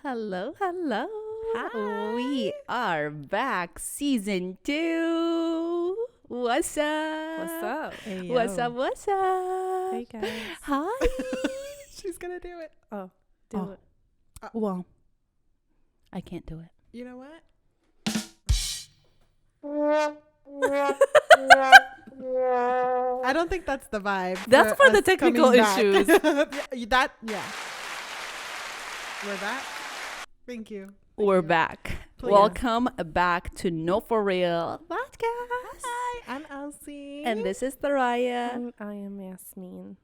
hello. Hi. We are back, season 2. What's up? What's up? Hey, What's yo. up? What's up? Hey guys. Hi. She's gonna do it. Oh, do Oh. it. Well, I can't do it. You know what? I don't think that's the vibe. That's for the us technical coming back. issues. Yeah. We're back. Thank you. We're back. Please. Welcome back to No For Real podcast. Hi, I'm Elsie. And this is Thuraya. I am Yasmeen.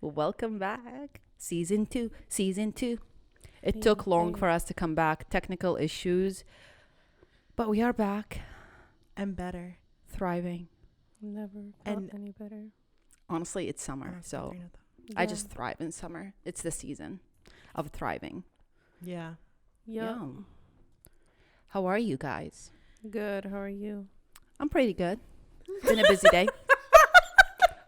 Welcome back. Season 2. It Hey, took long hey. for us to come back. Technical issues. But we are back. I'm better. Thriving. Never And- felt any better. Honestly, it's summer. So I Yeah. just thrive in summer. It's the season of thriving. Yeah. Yup. Yum. How are you guys? Good. How are you? I'm pretty good. Been a busy day.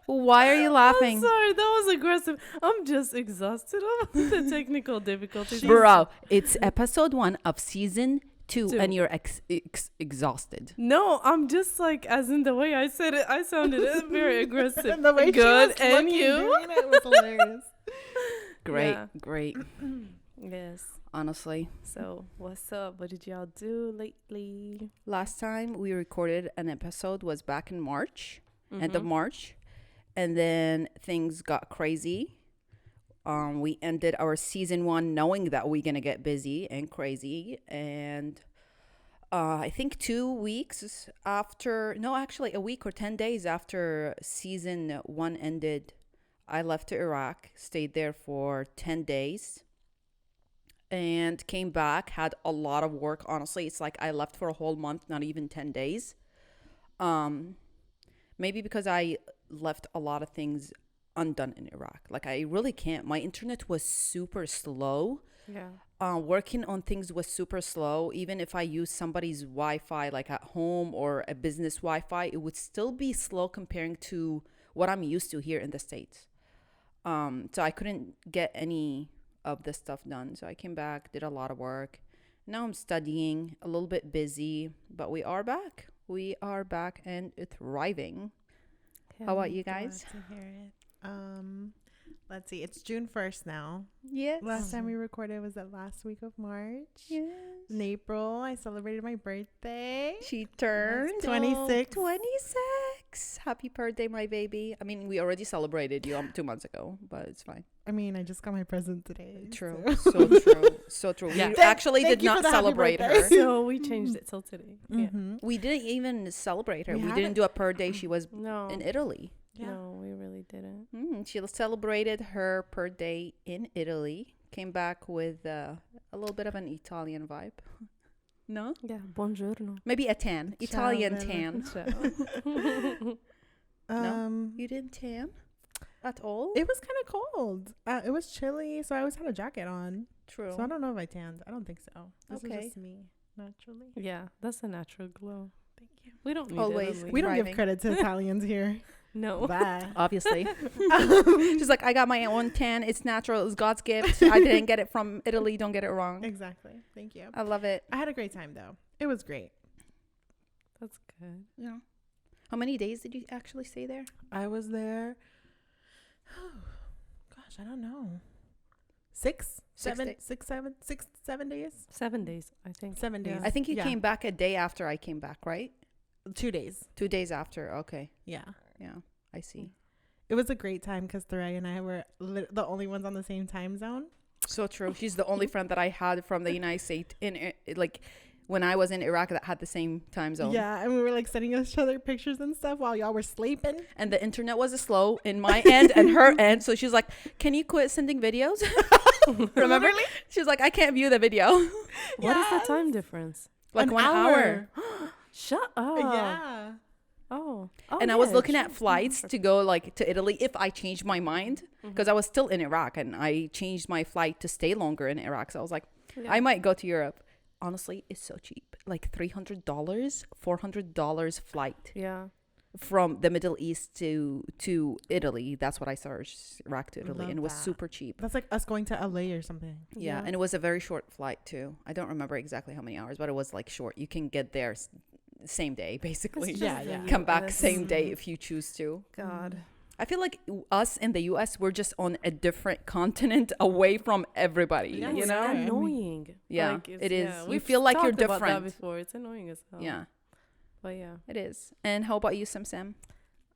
Why are you laughing? I'm sorry, that was aggressive. I'm just exhausted of the technical difficulties. Bro, it's episode 1 of season 2 Two. and you're exhausted. No, I'm just like, as in the way I said it, I sounded very aggressive. And the way she Good, was and looking you? doing it was hilarious. Great, Yeah. great. Yes. Honestly. So, what's up? What did y'all do lately? Last time we recorded an episode was back in March, end of Mhm. March. And then things got crazy. We ended our season 1 knowing that we're going to get busy and crazy. And I think 2 weeks after, no, actually a week or 10 days after season 1 ended, I left to Iraq, stayed there for 10 days. And came back, had a lot of work. Honestly, it's like I left for a whole month, not even 10 days. Maybe because I left a lot of things undone in Iraq. Like I really can't. My internet was super slow. Yeah. Working on things was super slow. Even if I use somebody's Wi-Fi, like at home or a business Wi-Fi, it would still be slow comparing to what I'm used to here in the States. So I couldn't get any of the stuff done. So I came back, did a lot of work. Now I'm studying, a little bit busy, but we are back. We are back and thriving. How about you guys? Glad to hear it. Let's see. It's June 1st now. Yes. Last time we recorded was the last week of March. Yes. In April, I celebrated my birthday. She turned 26. 26. Happy birthday, my baby. I mean, we already celebrated you 2 months ago, but it's fine. I mean, I just got my present today. True. so- So true. So true. Yeah. We Thank- actually thank did you for not the happy celebrate birthday. her. So, we changed it till today. Yeah. Mhm. We didn't even celebrate her. We We haven't- didn't do a per day. She was No. in Italy. Yeah. No, we really didn't. She celebrated her per day in Italy. Came back with a little bit of an Italian vibe. No? Yeah. Buongiorno. Maybe a tan. Ciao, Italian bella. tan. Um, You didn't tan at all? It was kind of cold. It was chilly, so I always had a jacket on. True. So I don't know if I tanned. I don't think so. This Okay. is just me, naturally. Yeah, that's a natural glow. Thank you. We don't need Always. Italy. We don't give Thriving. credit to Italians here. No. Bye. Obviously. She's like, I got my own tan. It's natural. It's God's gift. I didn't get it from Italy. Don't get it wrong. Exactly. Thank you. I love it. I had a great time, though. It was great. That's good. Yeah. How many days did you actually stay there? I was there. Oh, gosh, I don't know. 7 days. 7 days, I think. 7 days. I think you Yeah. came back a day after I came back, right? 2 days. 2 days after. Okay. Yeah. Yeah. I see. It was a great time because Thuraya and I were the only ones on the same time zone. So true. She's the only friend that I had from the United States like when I was in Iraq that had the same time zone. Yeah, and we were like sending each other pictures and stuff while y'all were sleeping. And the internet was slow in my end and her end. So she's like, can you quit sending videos? Remember? Literally? She was like, I can't view the video. What is the Yes. time difference? Like An 1 hour. Shut up. Yeah. Oh. And I was yeah, looking sure. at flights to go like to Italy if I changed my mind because I was still in Iraq and I changed my flight to stay longer in Iraq. So I was like, Yeah. I might go to Europe. Honestly, it's so cheap. Like $300, $400 flight. Yeah. from the Middle East to Italy. That's what I searched. Iraq to Italy, Love and it was that. super cheap. That's like us going to LA or something. Yeah, and it was a very short flight too. I don't remember exactly how many hours, but it was like short. You can get there same day, basically. It's Yeah, just yeah. the Come back US. same day if you choose to. God. I feel like us in the US, we're just on a different continent away from everybody. Yeah, You It's know? annoying. Yeah, Like, it is. You we've feel like you're talked about that different. before. It's annoying as hell. Yeah, But yeah. it is. And how about you, Sam?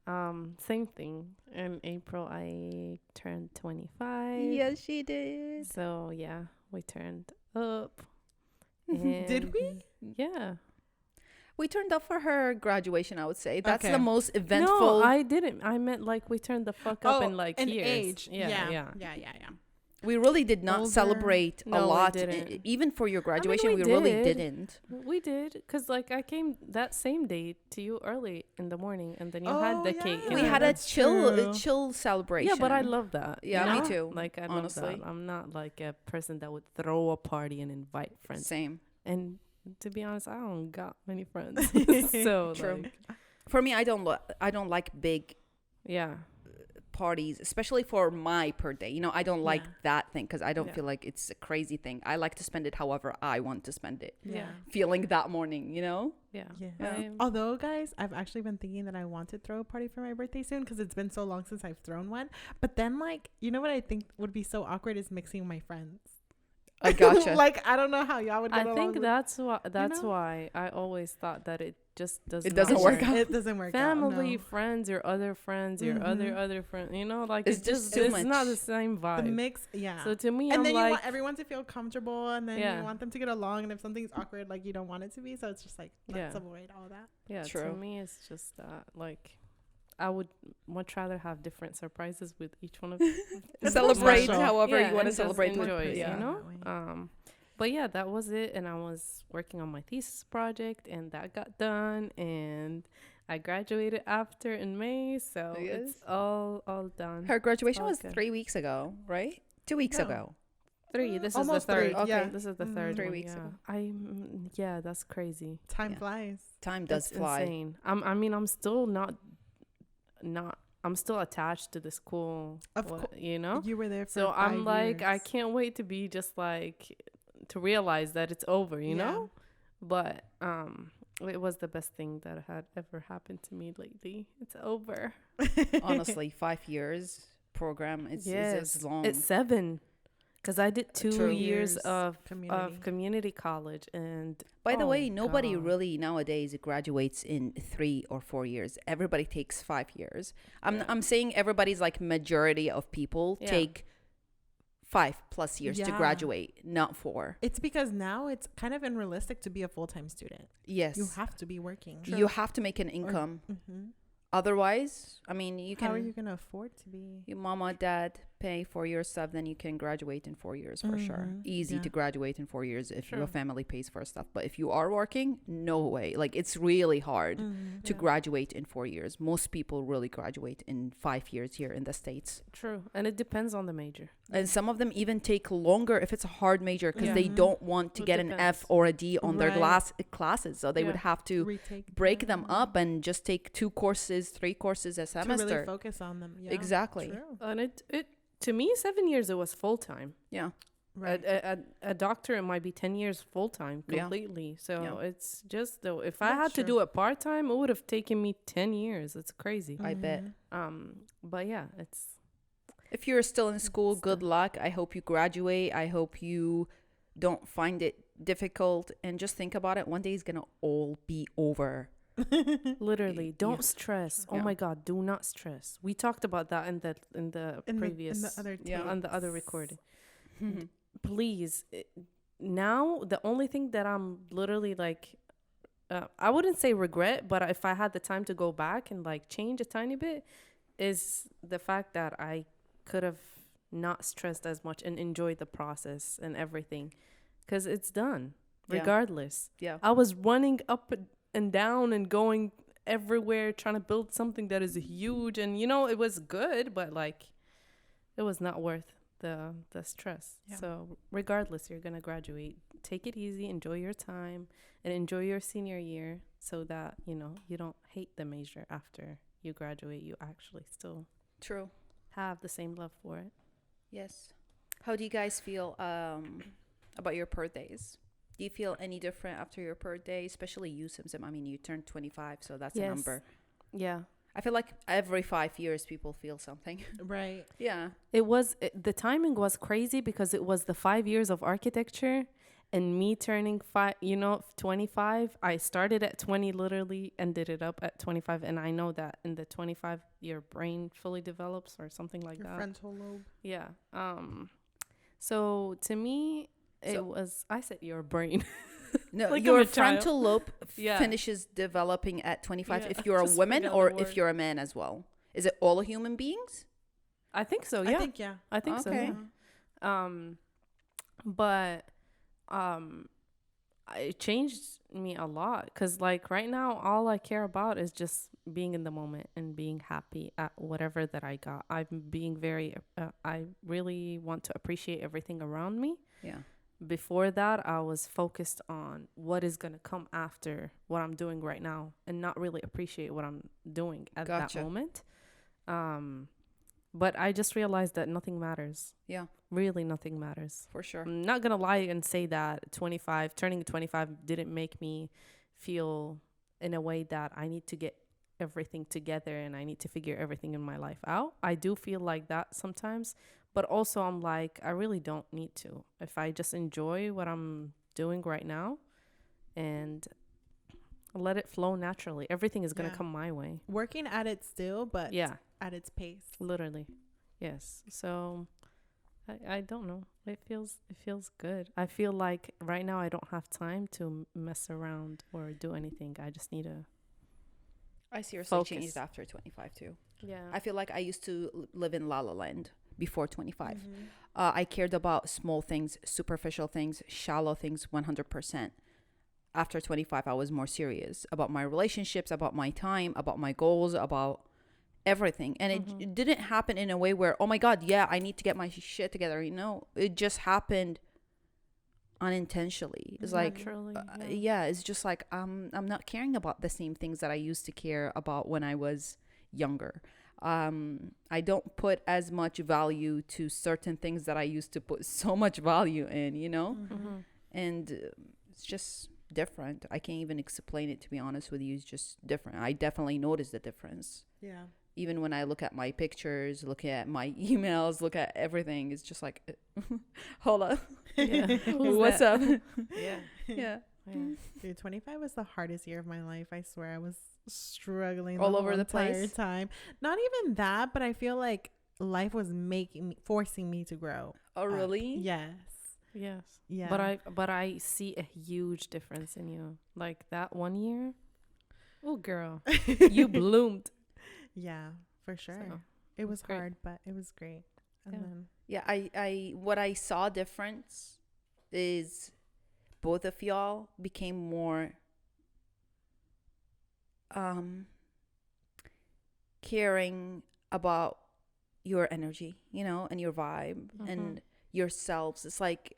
Same thing. In April, I turned 25. Yes, she did. So yeah, we turned up. Did we? Yeah. We turned up for her graduation, I would say. That's Okay. the most eventful. No, I didn't. I meant like we turned the fuck up in like in years. age. Yeah. We really did not Older. celebrate No, a we lot. didn't. Even for your graduation, we we really did. didn't. We did, cause like I came that same day to you early in the morning, and then you had the cake. We and had then- a chill celebration. Yeah, but I love that. Yeah, you me know? too, Like I honestly. love that. I'm not like a person that would throw a party and invite friends. Same. And to be honest, I don't got many friends. So True. like, For me, I don't like big yeah. parties, especially for my per day. You know, I don't like Yeah. that thing because I don't Yeah. feel like it's a crazy thing. I like to spend it however I want to spend it. Yeah. Feeling that morning, you know? Yeah. Yeah. Although, guys, I've actually been thinking that I want to throw a party for my birthday soon because it's been so long since I've thrown one. But then, like, you know what I think would be so awkward is mixing my friends. I gotcha. Like, I don't know how y'all would get I along think with- that's why. That's know? why I always thought that it just does. It not doesn't work out. It doesn't work Family, out. friends, your other friends, your other friends. You know, like It's it's just just too it's not much. the same No. vibe. The mix, yeah. So to me, and I'm then you like, want everyone to feel comfortable, and then Yeah. you want them to get along. And if something's awkward, like you don't want it to be, so it's just like let's Yeah. avoid all that. yeah. True. To me, it's just that like. I would much rather have different surprises with each one of them. Celebrate special. however Yeah, you want to and just celebrate with. enjoy it, Yeah. you know? That way. But yeah, that was it. And I was working on my thesis project, and that got done. And I graduated after in May, so it's Yes. all done. Her graduation all was good. 3 weeks ago, right? 2 weeks No. ago. 3. This is the Almost third. 3, yeah. This is the Mhm. third 3 one, weeks yeah. ago. Yeah, that's crazy. Time Yeah. flies. Time does That's fly. insane. I mean, I'm still not. I'm still attached to the school. Of course. You know. You were there for So I'm 5 like, I years. can't wait to be just like to realize that it's over, you know? But it was the best thing that had ever happened to me lately. It's over. Honestly, 5 years program is long. It's 7. Because I did 2 True. years Years of community. community college, and By the oh way, nobody God. really nowadays graduates in 3 or 4 years. Everybody takes 5 years. I'm saying everybody's like majority of people Yeah. take 5+ years to Yeah. graduate, not 4. It's because now it's kind of unrealistic to be a full-time student. Yes. You have to be working. You have to make an income. Otherwise, I mean, you can How are you going to afford to be? your mama, dad pay for your stuff, then you can graduate in 4 years for sure. Mhm. Easy Yeah. to graduate in 4 years if Sure. your family pays for stuff. But if you are working, no way. Like, it's really hard to Yeah. graduate in 4 years. Most people really graduate in 5 years here in the States. True, and it depends on the major. And some of them even take longer if it's a hard major because they Mhm. don't want to It get an depends. F or a D on their Right. classes. So they would Yeah. have to Retake break them up and just take 2 courses, 3 courses a to semester. really focus on them. Yeah. Exactly. True. And it to me, 7 years it was full time. Yeah. Right. A doctor, it might be 10 years full time Yeah. completely. So Yeah. it's just though, if I That's had to true. do it part time, it would have taken me 10 years. It's crazy. I bet. But yeah, it's If you're still in school, good luck. I hope you graduate. I hope you don't find it difficult. And just think about it. One day it's going to all be over. literally don't Yeah. stress. Oh Yeah. my God, do not stress. We talked about that in the previous in the other Yeah. on the other recording. Mhm. Please, now the only thing that I'm literally like, I wouldn't say regret, but if I had the time to go back and like change a tiny bit, is the fact that I could have not stressed as much and enjoyed the process and everything, because it's done Yeah. regardless. Yeah. I was running up and down and going everywhere trying to build something that is huge, and you know it was good, but like it was not worth the stress. Yeah. So regardless, you're gonna graduate. take it easy, enjoy your time, and enjoy your senior year so that, you know, you don't hate the major after you graduate. You actually still True. have the same love for it. Yes. How do you guys feel about your birthdays? Do you feel any different after your birthday? Especially you, Simsim. I mean, you turned 25, so that's a number. Yeah. I feel like every 5 years people feel something. Right. Yeah. The timing was crazy because it was the 5 years of architecture and me turning 25. I started at 20, literally ended it up at 25. And I know that in the 25, your brain fully develops or something like Your that. frontal lobe. Yeah. So to me, I said your brain. No, Like your I'm a child. frontal lobe Yeah. finishes developing at 25 Yeah, if you're a just woman forgot or the if word. you're a man as well. Is it all human beings? I think so. Yeah. I think so. Okay. Yeah. But it changed me a lot because like right now all I care about is just being in the moment and being happy at whatever that I got. I'm being very I really want to appreciate everything around me. Yeah. Before that I was focused on what is going to come after what I'm doing right now and not really appreciate what I'm doing at Gotcha. that moment. But I just realized that nothing matters. Yeah, Really nothing matters. for sure. I'm not gonna lie and say that turning 25 didn't make me feel in a way that I need to get everything together and I need to figure everything in my life out. I do feel like that sometimes, but also I'm like, I really don't need to. If I just enjoy what I'm doing right now and let it flow naturally, everything is gonna Yeah. come my way. Working at it still, but Yeah, at its pace. literally. Yes. So I don't know. It feels good. I feel like right now I don't have time to mess around or do anything. I just need to I seriously focus. changed after 25 too. Yeah. I feel like I used to live in La La Land before 25. Mhm. I cared about small things, superficial things, shallow things 100%. After 25, I was more serious about my relationships, about my time, about my goals, about everything. And it didn't happen in a way where, oh my God, yeah, I need to get my shit together. You know, it just happened unintentionally. It's like, Naturally. yeah, it's just like I'm not caring about the same things that I used to care about when I was younger. I don't put as much value to certain things that I used to put so much value in, you know? And it's just different. I can't even explain it, to be honest with you. It's just different. I definitely noticed the difference. Yeah. Even when I look at my pictures, look at my emails, look at everything, it's just like, hold up. Yeah. What's up? Yeah. Yeah. Dude, 25 was the hardest year of my life. I swear I was struggling All the over whole the entire place? time. Not even that, but I feel like life was forcing me to grow. Oh, up. really? Yes. Yes. Yeah. But I see a huge difference in you. Like that one year. Oh girl. You bloomed. Yeah, for sure. So, it was great. hard, but it was great. And Yeah. then Yeah, I what I saw difference is both of y'all became more caring about your energy, you know, and your vibe and yourselves. It's like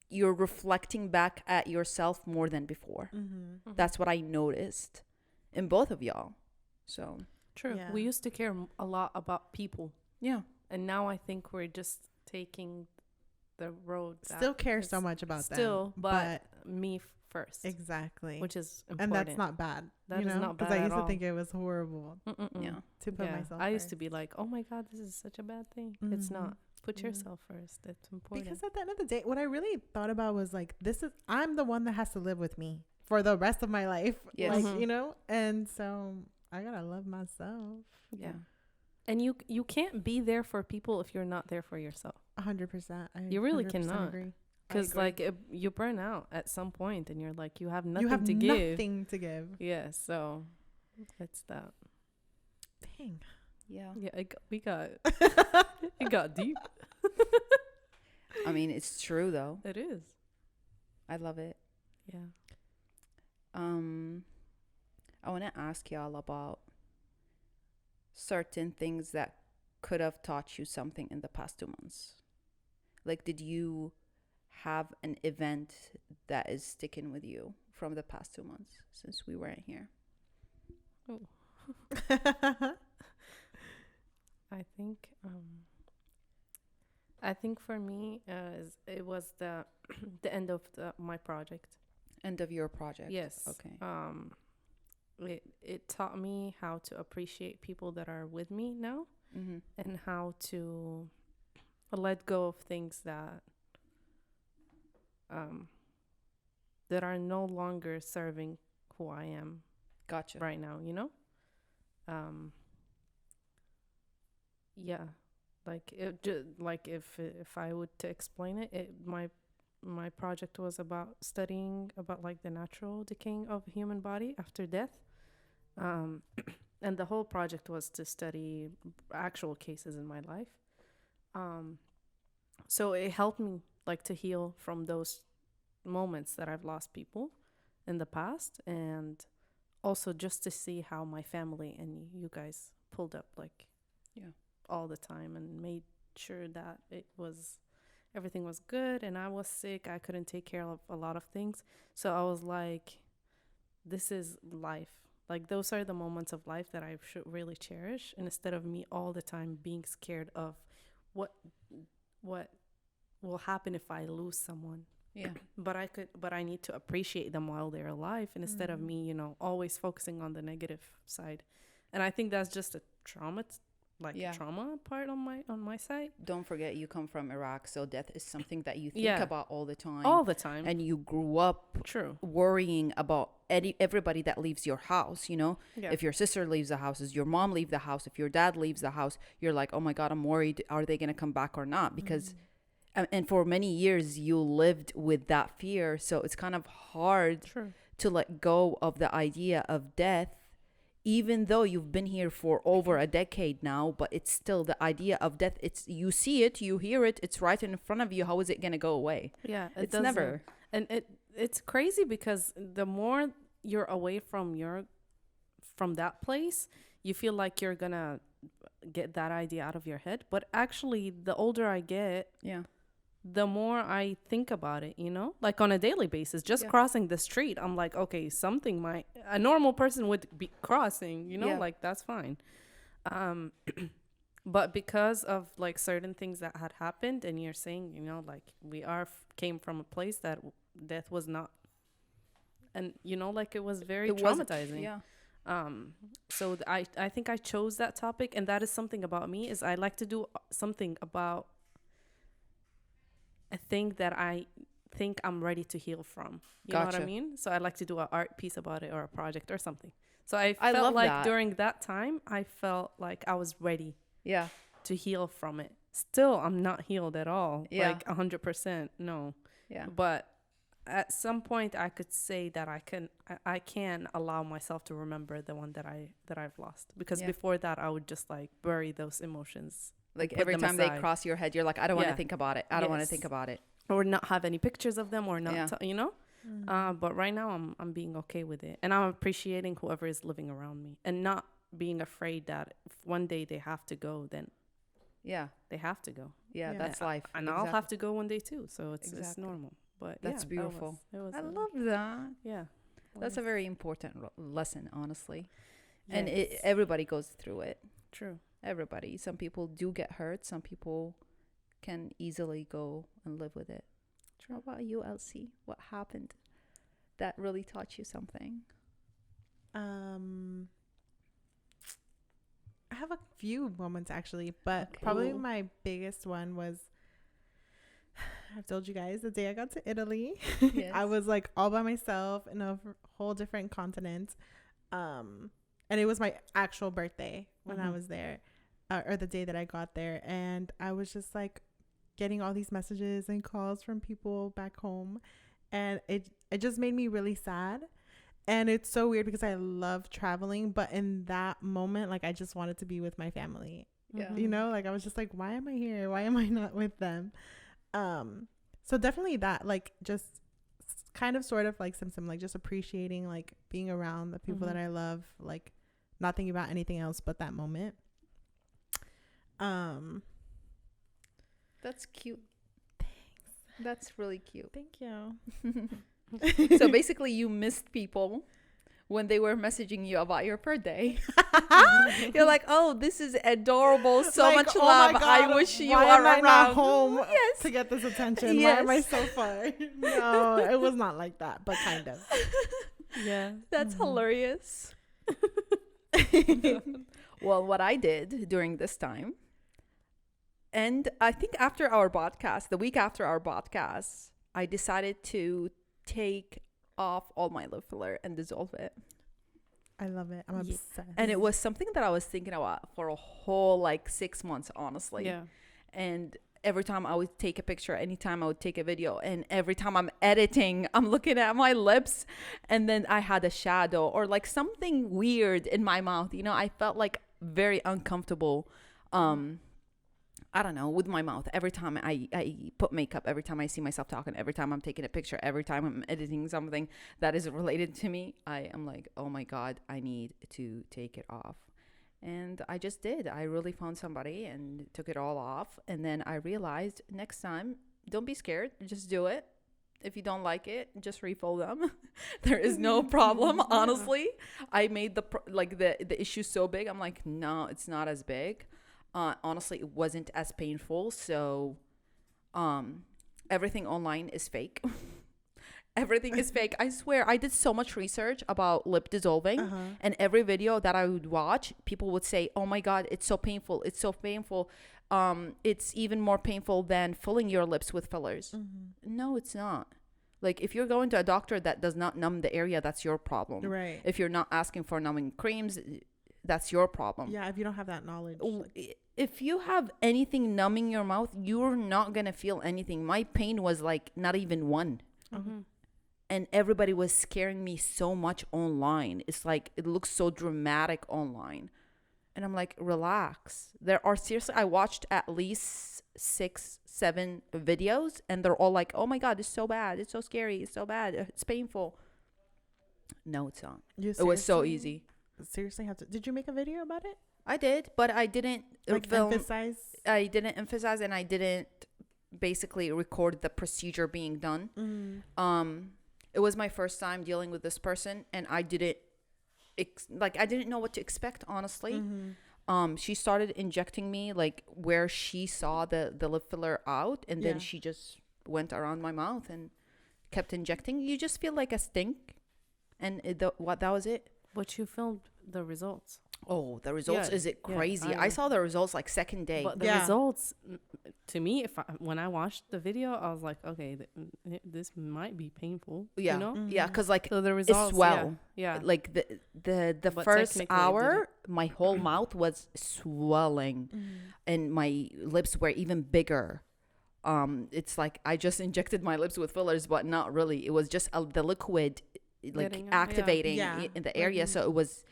you're reflecting back at yourself more than before. That's what I noticed in both of y'all. So, True. Yeah. We used to care a lot about people. yeah. And now I think we're just taking the road. that still care so is much about them. still, but me first, exactly. which is And important. that's not bad. That you is know? not 'Cause bad I at used to all. think it was horrible Yeah. to put Yeah. myself I used to first. be like, oh my God, this is such a bad thing. It's Mhm. not. Put Yeah. yourself first. It's important. Because at the end of the day, what I really thought about was like, I'm the one that has to live with me for the rest of my life. Yes. Like, Mhm. you know? And so I gotta love myself. Yeah. And you can't be there for people if you're not there for yourself. 100%. I You really 100% cannot. agree. I Because agree. like you burn out at some point and you're like, you have nothing you have to give. nothing to give. Yeah. So it's that. Dang. Yeah. Yeah. We got, it got deep. I mean, it's true though. It is. I love it. Yeah. I want to ask y'all about certain things that could have taught you something in the past 2 months. Like, did you have an event that is sticking with you from the past 2 months since we weren't here? Oh. I think for me it was the the end of my project. End of your project. Yes. Okay. It taught me how to appreciate people that are with me now, Mm-hmm. and how to let go of things that that are no longer serving who I am Gotcha. right now, you know? Yeah. Like like if I would to explain it, my project was about studying about like the natural decaying of a human body after death. And the whole project was to study actual cases in my life. So it helped me like to heal from those moments that I've lost people in the past, and also just to see how my family and you guys pulled up like all the time and made sure that everything was good, and I was sick. I couldn't take care of a lot of things. So I was like, this is life. Like those are the moments of life that I should really cherish, and instead of me all the time being scared of what will happen if I lose someone. Yeah. But I need to appreciate them while they're alive, and instead of me, always focusing on the negative side. And I think that's just a trauma part on my side. Don't forget, you come from Iraq, so death is something that you think Yeah. about all the time. All the time. And you grew up True. worrying about everybody that leaves your house, you know? Yeah. If your sister leaves the house, if your mom leaves the house, if your dad leaves the house, you're like, oh my God, I'm worried. Are they going to come back or not? Because, and for many years, you lived with that fear. So it's kind of hard True. to let go of the idea of death, even though you've been here for over a decade now. But it's still the idea of death. It's, you see it, you hear it, it's right in front of you. How is it going to go away? Yeah. It's never. And it's crazy because the more you're away from that place, you feel like you're going to get that idea out of your head. But actually, the older I get, the more I think about it, like on a daily basis, just crossing the street. I'm like, okay, something a normal person would be crossing, like that's fine. But because of like certain things that had happened, and you're saying, like we came from a place that death was not, and like it was very traumatizing. So I think I chose that topic, and that is something about me, is I like to do something about a thing that I think I'm ready to heal from. You know what I mean? So I like to do an art piece about it, or a project or something. So I felt like that. During that time, I felt like I was ready to heal from it. Still, I'm not healed at all. Like 100%, no. Yeah. But at some point I could say that I can allow myself to remember the one that I've lost. Because before that, I would just like bury those emotions. Like every time they cross your head, you're like, I don't want to think about it. I don't want to think about it. Or not have any pictures of them, or not, But right now I'm being okay with it. And I'm appreciating whoever is living around me, and not being afraid that if one day they have to go, then they have to go. Yeah. That's life. And I'll have to go one day too. So it's normal. But that's beautiful. I love that. Yeah. That's a very important lesson, honestly. Yes. And everybody goes through it. True. Everybody. Some people do get hurt. Some people can easily go and live with it. True. How about you, Elsie? What happened that really taught you something? I have a few moments actually, but probably my biggest one was, I've told you guys, the day I got to Italy. Yes. I was like all by myself in a whole different continent. And it was my actual birthday when I was there, or the day that I got there. And I was just like getting all these messages and calls from people back home. And it just made me really sad. And it's so weird because I love traveling. But in that moment, like I just wanted to be with my family. Yeah. Like I was just like, why am I here? Why am I not with them? So definitely that, like, just kind of sort of like some like just appreciating like being around the people that I love, like not thinking about anything else but that moment. That's cute. Thanks. That's really cute. Thank you. So basically, you missed people when they were messaging you about your birthday. You're like, oh, this is adorable. So Like, much oh love. my God, I wish you why were am I around. not home Yes. to get this attention? Yes. Why am I so far? No, it was not like that, but kind of. Yeah. That's hilarious. Well, what I did during this time, and I think after our podcast, the week after our podcast, I decided to take off all my lip filler and dissolve it. I love it. I'm Yeah. obsessed. And it was something that I was thinking about for a whole like 6 months, honestly. Yeah. And every time I would take a picture, anytime I would take a video, and every time I'm editing, I'm looking at my lips, and then I had a shadow or like something weird in my mouth. You know, I felt like very uncomfortable. I don't know, with my mouth. Every time I put makeup, every time I see myself talking, every time I'm taking a picture, every time I'm editing something that is related to me, I am like, oh my God, I need to take it off. And I just did. I really found somebody and took it all off. And then I realized next time, don't be scared. Just do it. If you don't like it, just refill them. There is no problem. Honestly, I made the issue so big. I'm like, no, it's not as big. Honestly, it wasn't as painful. So, everything online is fake. Everything is fake. I swear, I did so much research about lip dissolving, and every video that I would watch, people would say, "Oh my God, it's so painful! It's so painful. It's even more painful than filling your lips with fillers." No, it's not. Like, if you're going to a doctor that does not numb the area, that's your problem. Right. If you're not asking for numbing creams, that's your problem. Yeah, if you don't have that knowledge. If you have anything numbing your mouth, you're not gonna feel anything. My pain was like not even one. And everybody was scaring me so much online. It's like, it looks so dramatic online. And I'm like, relax. There are seriously, I watched at least 6-7 videos, and they're all like, oh my God, it's so bad. It's so scary. It's so bad. It's painful. No, it's not. It was so easy. Seriously have to. Did you make a video about it? I did, but I didn't emphasize. I didn't emphasize, and I didn't basically record the procedure being done. It was my first time dealing with this person, and I didn't I didn't know what to expect, honestly. She started injecting me like where she saw the lip filler out, and then she just went around my mouth and kept injecting. You just feel like a stink, and that was it. But you filmed the results. Oh, the results, is it crazy? I I saw the results like second day. But the results, to me, when I watched the video, I was like, okay, this might be painful. Yeah, you know? Yeah, because like So the results, it swell. Yeah. Like the But first technically it hour, my whole mouth was swelling, and my lips were even bigger. It's like I just injected my lips with fillers, but not really. It was just the liquid like activating in the area, so it was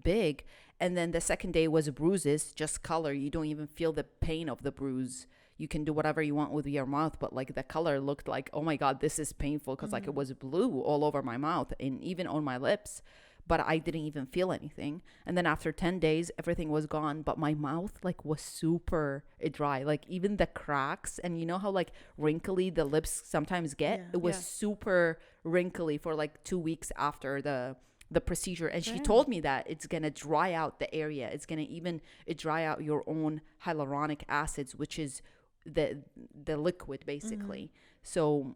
big. And then the second day was bruises, just color. You don't even feel the pain of the bruise. You can do whatever you want with your mouth, but like the color looked like, oh my God, this is painful, because like it was blue all over my mouth and even on my lips, but I didn't even feel anything. And then after 10 days, everything was gone, but my mouth like was super dry, like even the cracks, and you know how like wrinkly the lips sometimes get? It was super wrinkly for like 2 weeks after the procedure. And she told me that it's gonna dry out the area. It's gonna even dry out your own hyaluronic acids, which is the liquid basically. So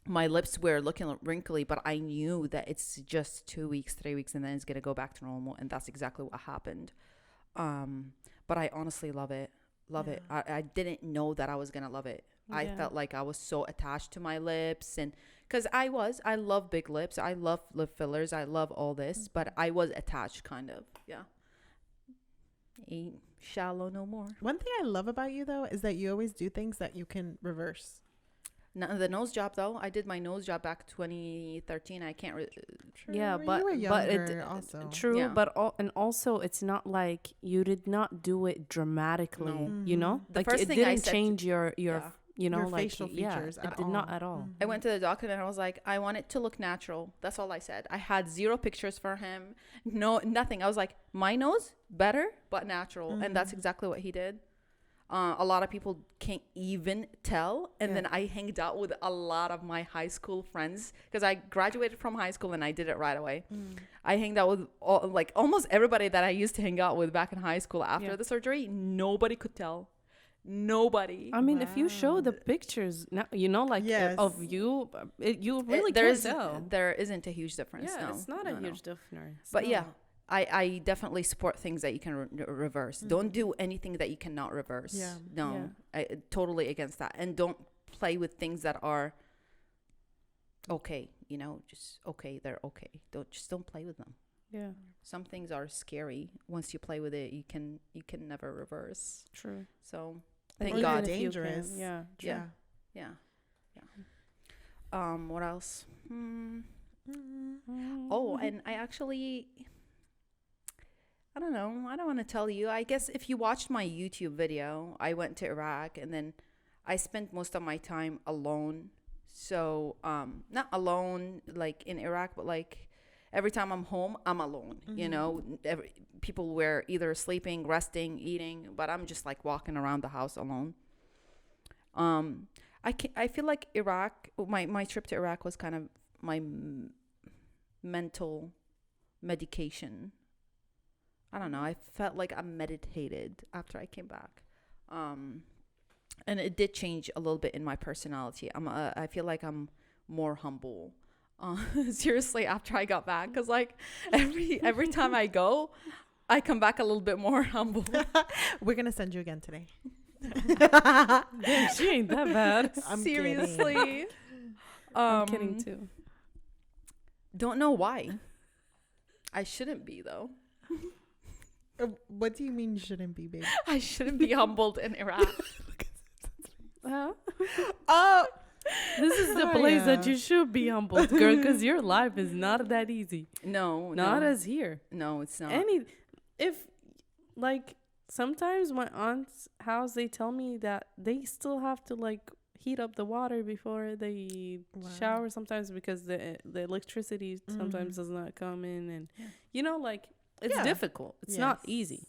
my lips were looking wrinkly, but I knew that it's just 2 weeks, 3 weeks, and then it's gonna go back to normal. And that's exactly what happened. But I honestly love it. It. I didn't know that I was gonna love it. I felt like I was so attached to my lips, and because I love big lips, I love lip fillers, I love all this, but I was attached kind of. Ain't shallow no more. One thing I love about you though is that you always do things that you can reverse. The nose job though, I did my nose job back 2013. I can't Yeah, you but were younger it also. True, Yeah. but and also it's not like you did not do it dramatically. No. You know, The like first it thing I didn't said change your you know, Your like facial features it at did all. not at all. I went to the doctor and I was like, I want it to look natural. That's all I said. I had 0 pictures for him. No, nothing. I was like, my nose better, but natural. And that's exactly what he did. A lot of people can't even tell. And then I hanged out with a lot of my high school friends because I graduated from high school and I did it right away. I hanged out with almost everybody that I used to hang out with back in high school after the surgery. Nobody could tell. Nobody. I mean, if you show the pictures now, of you, you really can't tell. There isn't a huge difference. Yeah, no, it's not a huge difference. But yeah, I definitely support things that you can reverse. Don't do anything that you cannot reverse. Yeah. No, I totally against that. And don't play with things that are okay. Just okay. They're okay. Don't play with them. Yeah. Some things are scary. Once you play with it, you can never reverse. True. So Thank thank God. Dangerous. Yeah. True. Yeah. What else? Oh, and I don't know. I don't want to tell you. I guess if you watched my YouTube video, I went to Iraq and then I spent most of my time alone. So, not alone like in Iraq, but like every time I'm home, I'm alone. People were either sleeping, resting, eating, but I'm just like walking around the house alone. I feel like Iraq, my trip to Iraq was kind of my mental medication. I don't know. I felt like I meditated after I came back. And it did change a little bit in my personality. I feel like I'm more humble. Seriously, after I got back, because like every time I go, I come back a little bit more humble. We're gonna send you again today. Damn, she ain't that bad. I'm Seriously. kidding. I'm kidding too. Don't know why. I shouldn't be though. What do you mean you shouldn't be, babe? I shouldn't be humbled in Iraq. Oh, this is the place that you should be humbled, girl, because your life is not that easy. No, not as here. No, it's not. Sometimes my aunt's house, they tell me that they still have to like heat up the water before they shower sometimes because the electricity sometimes does not come in, and it's difficult. It's not easy.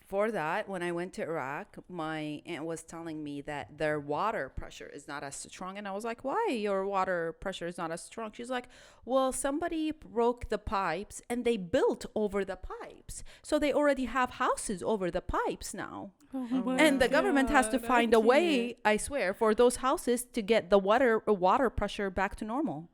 For that, when I went to Iraq, my aunt was telling me that their water pressure is not as strong. And I was like, why your water pressure is not as strong? She's like, well, somebody broke the pipes and they built over the pipes. So they already have houses over the pipes now. And the government has to find a way, I swear, for those houses to get the water pressure back to normal.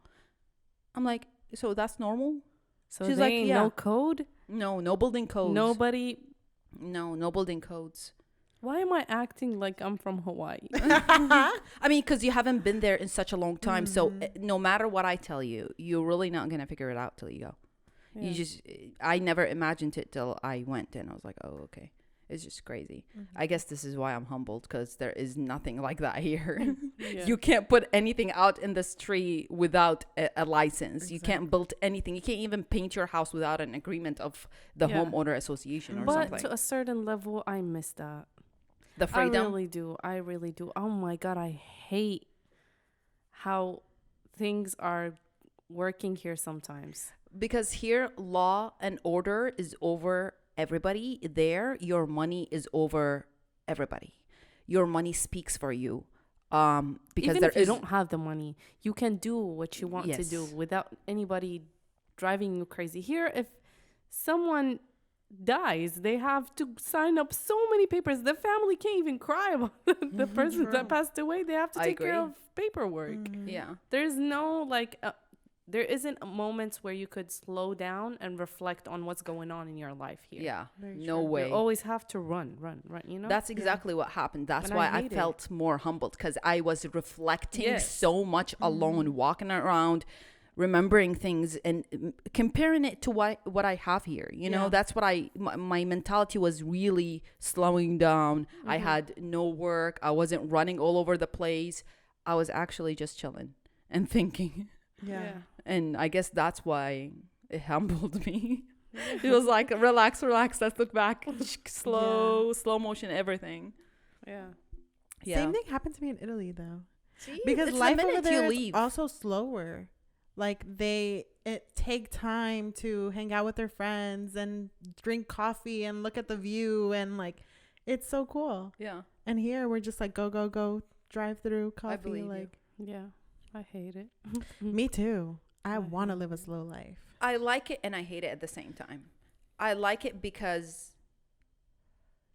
I'm like, so that's normal? So she's like, no code? No building codes. No building codes. Why am I acting like I'm from Hawaii? I mean, because you haven't been there in such a long time. So no matter what I tell you, you're really not going to figure it out till you go. Yeah. I never imagined it till I went and I was like, oh, okay. It's just crazy. I guess this is why I'm humbled, because there is nothing like that here. You can't put anything out in the street without a license. Exactly. You can't build anything. You can't even paint your house without an agreement of the homeowner association or something. But to a certain level, I miss that. The freedom? I really do. Oh my God, I hate how things are working here sometimes. Because here, law and order is over everybody. There, your money is over everybody. Your money speaks for you. Because even if you don't have the money, you can do what you want to do without anybody driving you crazy. Here, if someone dies, they have to sign up so many papers. The family can't even cry about the person that passed away. They have to take care of paperwork. Yeah. There's no there isn't a moment where you could slow down and reflect on what's going on in your life here. Yeah, no way. You always have to run, That's exactly what happened. That's why I felt more humbled, because I was reflecting so much alone, walking around, remembering things and comparing it to what I have here. That's what my mentality was really slowing down. I had no work. I wasn't running all over the place. I was actually just chilling and thinking. Yeah. And I guess that's why it humbled me. It was like, relax, let's look back. Slow motion, everything. Yeah. Same thing happened to me in Italy, though. See? Because life over there is also slower. Like take time to hang out with their friends and drink coffee and look at the view, and like it's so cool. Yeah. And here we're just like go drive through coffee. I believe like Yeah, I hate it. me too. I want to hate live a it. slow life. I like it and I hate it at the same time. I like it because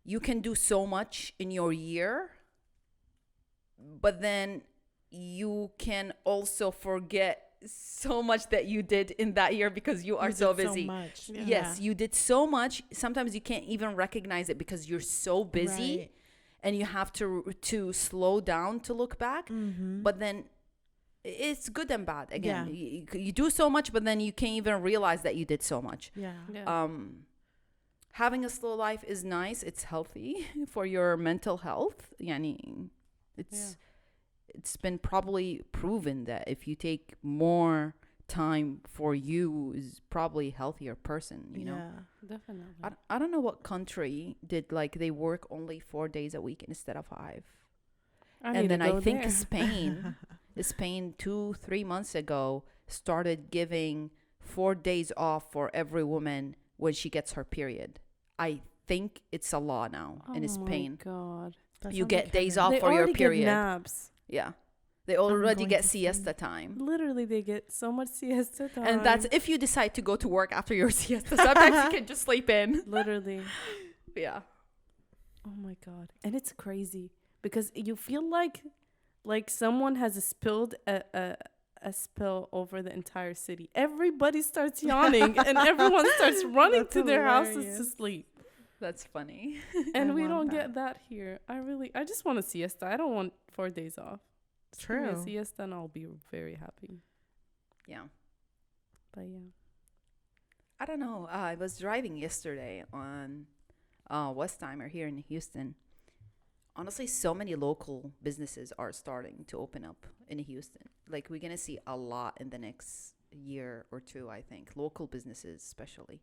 you can do so much in your year, but then you can also forget so much that you did in that year because you are so busy. So much. Yeah. Yes, you did so much. Sometimes you can't even recognize it because you're so busy, Right. and you have to slow down to look back. Mm-hmm. But then it's good and bad. Again, Yeah. you do so much, but then you can't even realize that you did so much. Yeah. Yeah. Having a slow life is nice. It's healthy for your mental health. Yani, it's been probably proven that if you take more time for you, is probably a healthier person, you know. Yeah. Definitely. I don't know what country did, like, they work only 4 days a week instead of 5. And then I think Spain 2-3 months ago started giving 4 days off for every woman when she gets her period. I think it's a law now in Spain. Oh my God. That You sounds get like days heaven. off They for your already period. get naps. Yeah. They already going get to siesta time. Literally, they get so much siesta time. And that's if you decide to go to work after your siesta. Sometimes you can just sleep in. literally. Yeah. Oh my God. And it's crazy because you feel like someone has spilled a spill over the entire city. Everybody starts yawning and everyone starts running That's to their houses to hilarious. sleep. That's funny. And I we want don't that. get that here. I just want a siesta. I don't want 4 days off. Just give me True. a siesta and I'll be very happy. Yeah. But yeah. I don't know. I was driving yesterday on Westheimer here in Houston. Honestly, so many local businesses are starting to open up in Houston. Like, we're going to see a lot in the next year or two, I think. Local businesses, especially.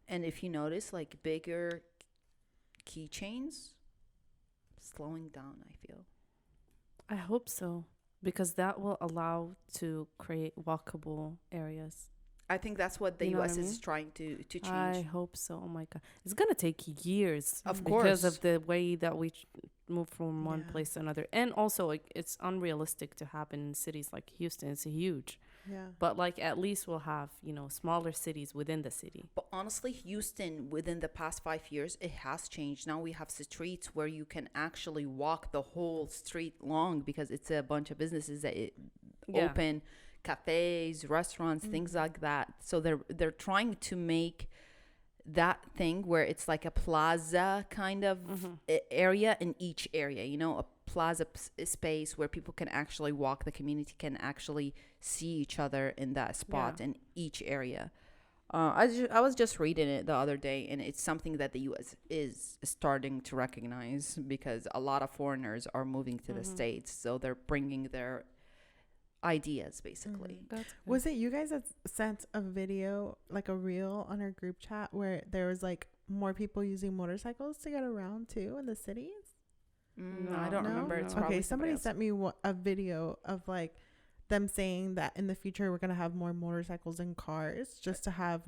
And if you notice, like, bigger keychains slowing down, I feel. I hope so because that will allow to create walkable areas. I think that's what the You know what U.S. I is mean? trying to change. I hope so. Oh my God. It's going to take years. Of Because course. of the way that we move from one Yeah. place to another. And also, like, it's unrealistic to happen in cities like Houston. It's huge. Yeah. But, like, at least we'll have, smaller cities within the city. But honestly, Houston, within the past 5 years, it has changed. Now we have streets where you can actually walk the whole street long because it's a bunch of businesses that open, cafes, restaurants, things like that. So they're trying to make that thing where it's like a plaza kind of area in each area, a plaza space where people can actually walk, the community can actually see each other in that spot in each area. I was just reading it the other day, and it's something that the U.S. is starting to recognize because a lot of foreigners are moving to the States, so they're bringing their ideas, basically. That's good. Was it you guys that sent a video, like a reel on our group chat where there was like more people using motorcycles to get around too in the cities? I don't No, remember. no. It's probably Okay, somebody else. sent me a video of like them saying that in the future we're gonna have more motorcycles and cars just to have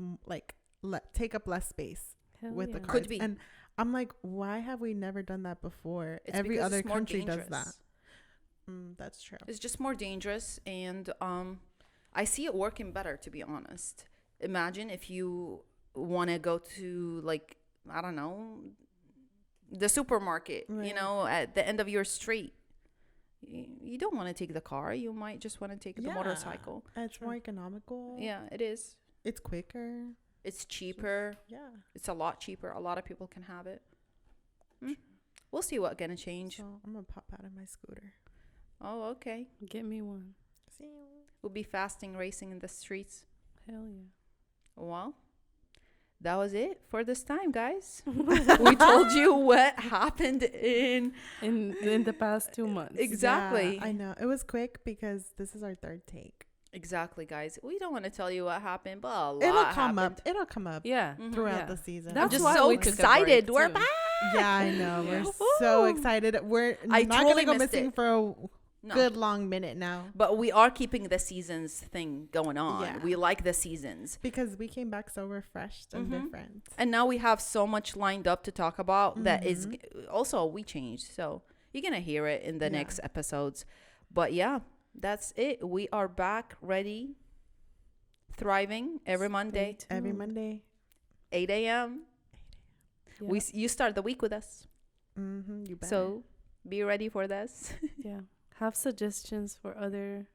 take up less space Hell with the yeah. cars. Could be. And I'm like, why have we never done that before? It's Every because other it's more country does dangerous. that. That's true. It's just more dangerous, and I see it working better, to be honest. Imagine if you want to go to, like, I don't know, the supermarket, Right. at the end of your street. You don't want to take the car. You might just want to take the Yeah. motorcycle. It's more economical. Yeah, it is. It's quicker. It's cheaper. Yeah. It's a lot cheaper. A lot of people can have it. We'll see what's going to change. So I'm gonna pop out of my scooter. Oh, okay. Get me one. See you. We'll be fasting racing in the streets. Hell yeah. Well, that was it for this time, guys. We told you what happened in In the past 2 months. exactly. Yeah, I know. It was quick because this is our third take. Exactly, guys. We don't want to tell you what happened, but a lot It'll come happened. up. It'll come up Yeah. throughout Yeah. the season. I'm That's just why so we took a excited. break, We're too. back. Yeah, I know. Yeah. We're so excited. We're I not totally gonna go missed missing it. for No. good long minute now. But we are keeping the seasons thing going on. Yeah. We like the seasons. Because we came back so refreshed and different. And now we have so much lined up to talk about that is also we changed. So you're going to hear it in the next episodes. But yeah, that's it. We are back ready, thriving every Monday. Every Monday. 8 a.m. Yeah. You start the week with us. You better. So be ready for this. Yeah. Have suggestions for other.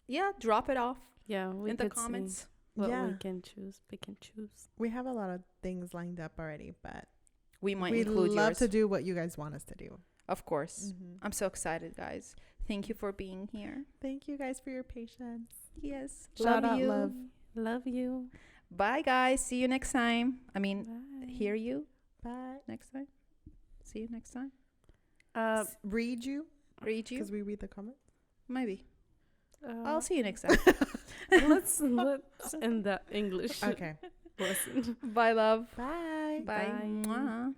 Yeah, drop it off Yeah, we in the could see comments. what Yeah. we can choose. We can choose. We have a lot of things lined up already, but We might we include love yours. to do what you guys want us to do. Of course. I'm so excited, guys. Thank you for being here. Thank you guys for your patience. Yes. Shout love out, you. love. Love you. Bye, guys. See you next time. I mean, Bye. hear you Bye. next time. See you next time. Read you Read you? because we read the comments. Maybe. I'll see you next time. let's end the English Okay. lesson. Bye, love. Bye. Bye. Bye. Mwah.